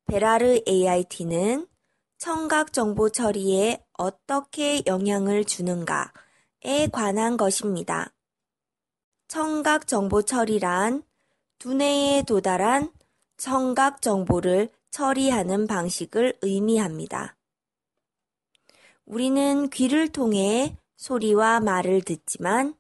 베라르 AIT는 청각 정보 처리에 어떻게 영향을 주는가에 관한 것입니다. 청각 정보 처리란 두뇌에 도달한 청각 정보를 처리하는 방식을 의미합니다. 우리는 귀를 통해 소리와 말을 듣지만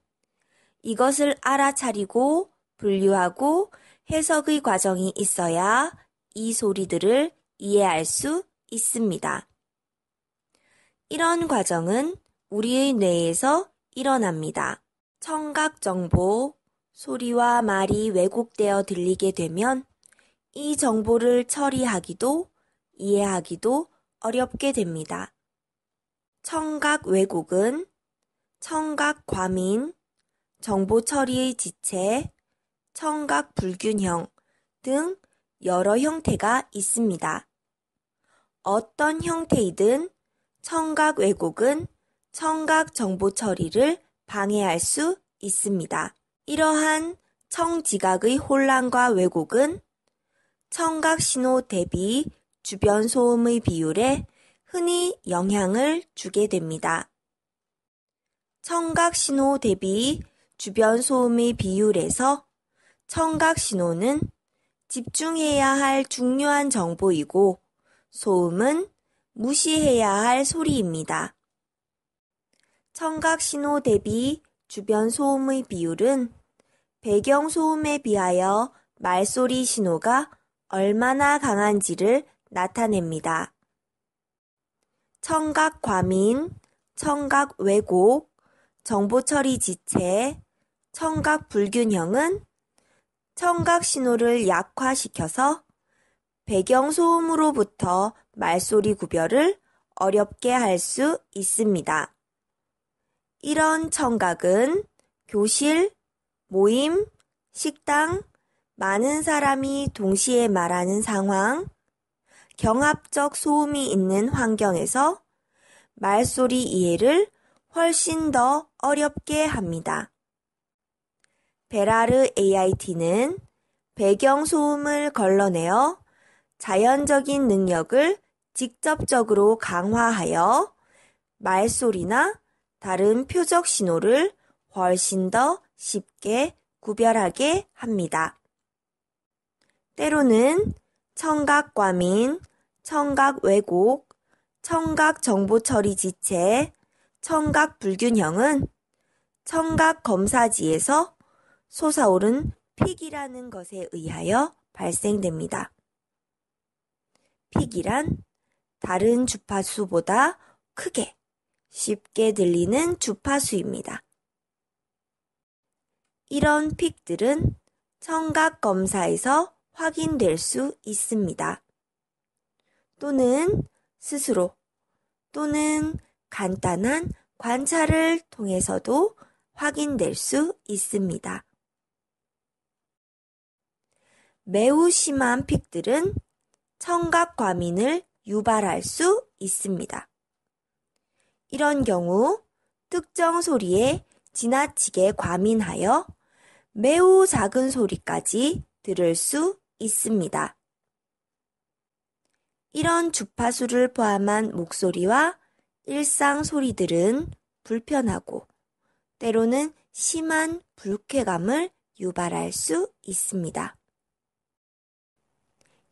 이것을 알아차리고 분류하고 해석의 과정이 있어야 이 소리들을 이해할 수 있습니다. 이런 과정은 우리의 뇌에서 일어납니다. 청각 정보, 소리와 말이 왜곡되어 들리게 되면 이 정보를 처리하기도 이해하기도 어렵게 됩니다. 청각 왜곡은 청각 과민, 정보 처리의 지체, 청각 불균형 등 여러 형태가 있습니다. 어떤 형태이든 청각 왜곡은 청각 정보 처리를 방해할 수 있습니다. 이러한 청지각의 혼란과 왜곡은 청각 신호 대비 주변 소음의 비율에 흔히 영향을 주게 됩니다. 청각 신호 대비 주변 소음의 비율에서 청각 신호는 집중해야 할 중요한 정보이고 소음은 무시해야 할 소리입니다. 청각 신호 대비 주변 소음의 비율은 배경 소음에 비하여 말소리 신호가 얼마나 강한지를 나타냅니다. 청각 과민, 청각 왜곡, 정보 처리 지체, 청각 불균형은 청각 신호를 약화시켜서 배경 소음으로부터 말소리 구별을 어렵게 할 수 있습니다. 이런 청각은 교실, 모임, 식당, 많은 사람이 동시에 말하는 상황, 경합적 소음이 있는 환경에서 말소리 이해를 훨씬 더 어렵게 합니다. 베라르 AIT는 배경 소음을 걸러내어 자연적인 능력을 직접적으로 강화하여 말소리나 다른 표적 신호를 훨씬 더 쉽게 구별하게 합니다. 때로는 청각 과민, 청각 왜곡, 청각 정보 처리 지체, 청각 불균형은 청각 검사지에서 솟아오른 픽이라는 것에 의하여 발생됩니다. 픽이란 다른 주파수보다 크게, 쉽게 들리는 주파수입니다. 이런 픽들은 청각 검사에서 확인될 수 있습니다. 또는 스스로 또는 간단한 관찰을 통해서도 확인될 수 있습니다. 매우 심한 픽들은 청각 과민을 유발할 수 있습니다. 이런 경우 특정 소리에 지나치게 과민하여 매우 작은 소리까지 들을 수 있습니다. 이런 주파수를 포함한 목소리와 일상 소리들은 불편하고 때로는 심한 불쾌감을 유발할 수 있습니다.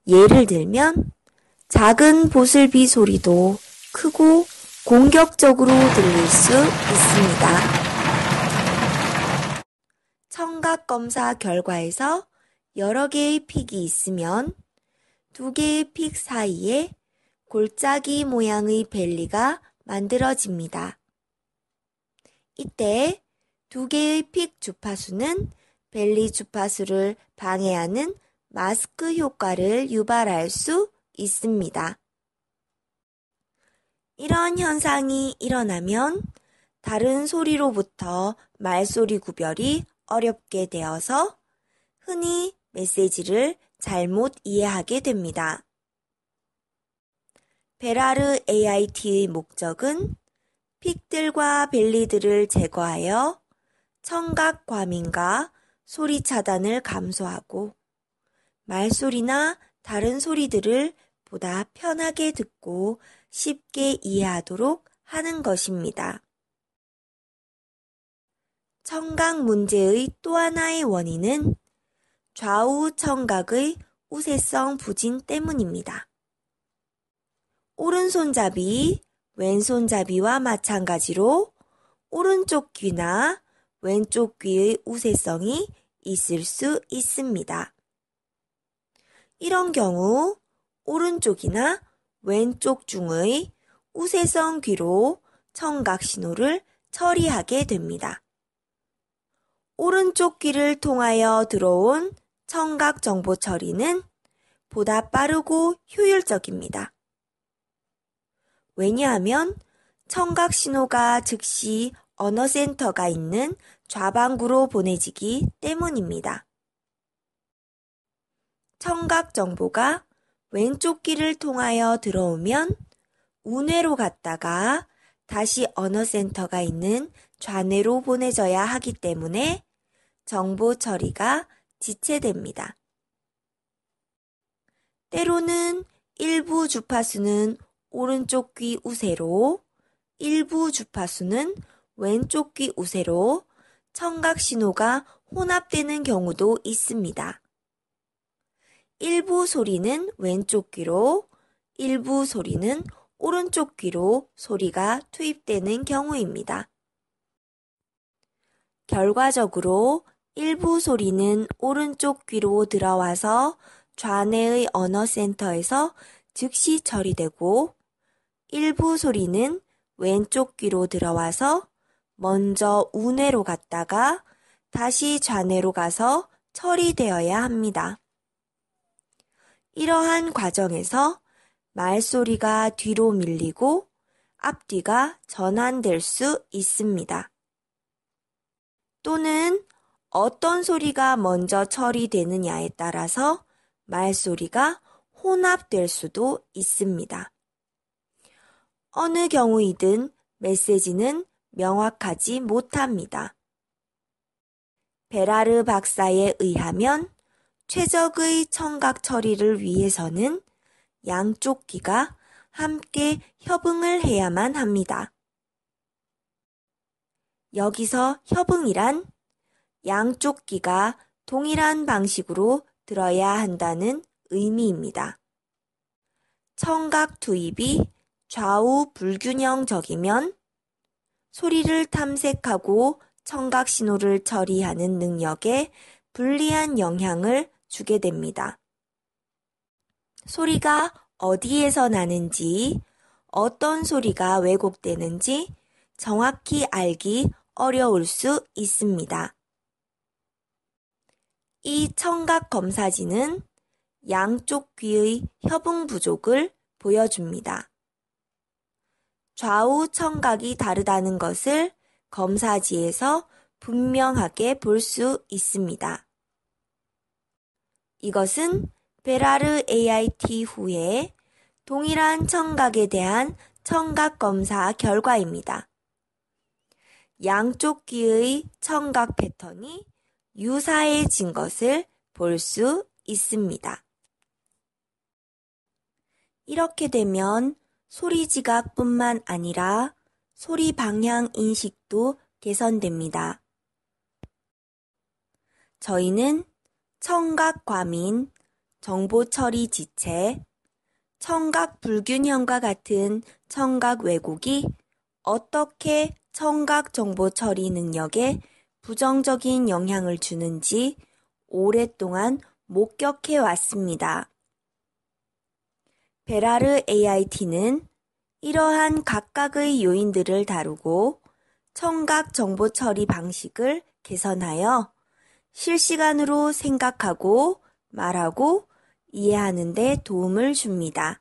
예를 들면 작은 보슬비 소리도 크고 공격적으로 들릴 수 있습니다. 청각 검사 결과에서 여러 개의 픽이 있으면 두 개의 픽 사이에 골짜기 모양의 벨리가 만들어집니다. 이때 두 개의 픽 주파수는 벨리 주파수를 방해하는 마스크 효과를 유발할 수 있습니다. 이런 현상이 일어나면 다른 소리로부터 말소리 구별이 어렵게 되어서 흔히 메시지를 잘못 이해하게 됩니다. 베라르 AIT의 목적은 픽들과 벨리들을 제거하여 청각 과민과 소리 차단을 감소하고 말소리나 다른 소리들을 보다 편하게 듣고 쉽게 이해하도록 하는 것입니다. 청각 문제의 또 하나의 원인은 좌우 청각의 우세성 부진 때문입니다. 오른손잡이, 왼손잡이와 마찬가지로 오른쪽 귀나 왼쪽 귀의 우세성이 있을 수 있습니다. 이런 경우 오른쪽이나 왼쪽 중의 우세성 귀로 청각 신호를 처리하게 됩니다. 오른쪽 귀를 통하여 들어온 청각 정보 처리는 보다 빠르고 효율적입니다. 왜냐하면 청각 신호가 즉시 언어센터가 있는 좌방구로 보내지기 때문입니다. 청각 정보가 왼쪽 귀를 통하여 들어오면 우뇌로 갔다가 다시 언어센터가 있는 좌뇌로 보내져야 하기 때문에 정보 처리가 지체됩니다. 때로는 일부 주파수는 오른쪽 귀 우세로, 일부 주파수는 왼쪽 귀 우세로 청각 신호가 혼합되는 경우도 있습니다. 일부 소리는 왼쪽 귀로, 일부 소리는 오른쪽 귀로 소리가 투입되는 경우입니다. 결과적으로 일부 소리는 오른쪽 귀로 들어와서 좌뇌의 언어센터에서 즉시 처리되고, 일부 소리는 왼쪽 귀로 들어와서 먼저 우뇌로 갔다가 다시 좌뇌로 가서 처리되어야 합니다. 이러한 과정에서 말소리가 뒤로 밀리고 앞뒤가 전환될 수 있습니다. 또는 어떤 소리가 먼저 처리되느냐에 따라서 말소리가 혼합될 수도 있습니다. 어느 경우이든 메시지는 명확하지 못합니다. 베라르 박사에 의하면 최적의 청각 처리를 위해서는 양쪽 귀가 함께 협응을 해야만 합니다. 여기서 협응이란 양쪽 귀가 동일한 방식으로 들어야 한다는 의미입니다. 청각 투입이 좌우 불균형적이면 소리를 탐색하고 청각 신호를 처리하는 능력에 불리한 영향을 주게 됩니다. 소리가 어디에서 나는지, 어떤 소리가 왜곡되는지 정확히 알기 어려울 수 있습니다. 이 청각 검사지는 양쪽 귀의 협응 부족을 보여줍니다. 좌우 청각이 다르다는 것을 검사지에서 분명하게 볼 수 있습니다. 이것은 베라르 AIT 후에 동일한 청각에 대한 청각 검사 결과입니다. 양쪽 귀의 청각 패턴이 유사해진 것을 볼 수 있습니다. 이렇게 되면 소리 지각뿐만 아니라 소리 방향 인식도 개선됩니다. 저희는 청각 과민, 정보 처리 지체, 청각 불균형과 같은 청각 왜곡이 어떻게 청각 정보 처리 능력에 부정적인 영향을 주는지 오랫동안 목격해 왔습니다. 베라르 AIT는 이러한 각각의 요인들을 다루고 청각 정보 처리 방식을 개선하여 실시간으로 생각하고 말하고 이해하는 데 도움을 줍니다.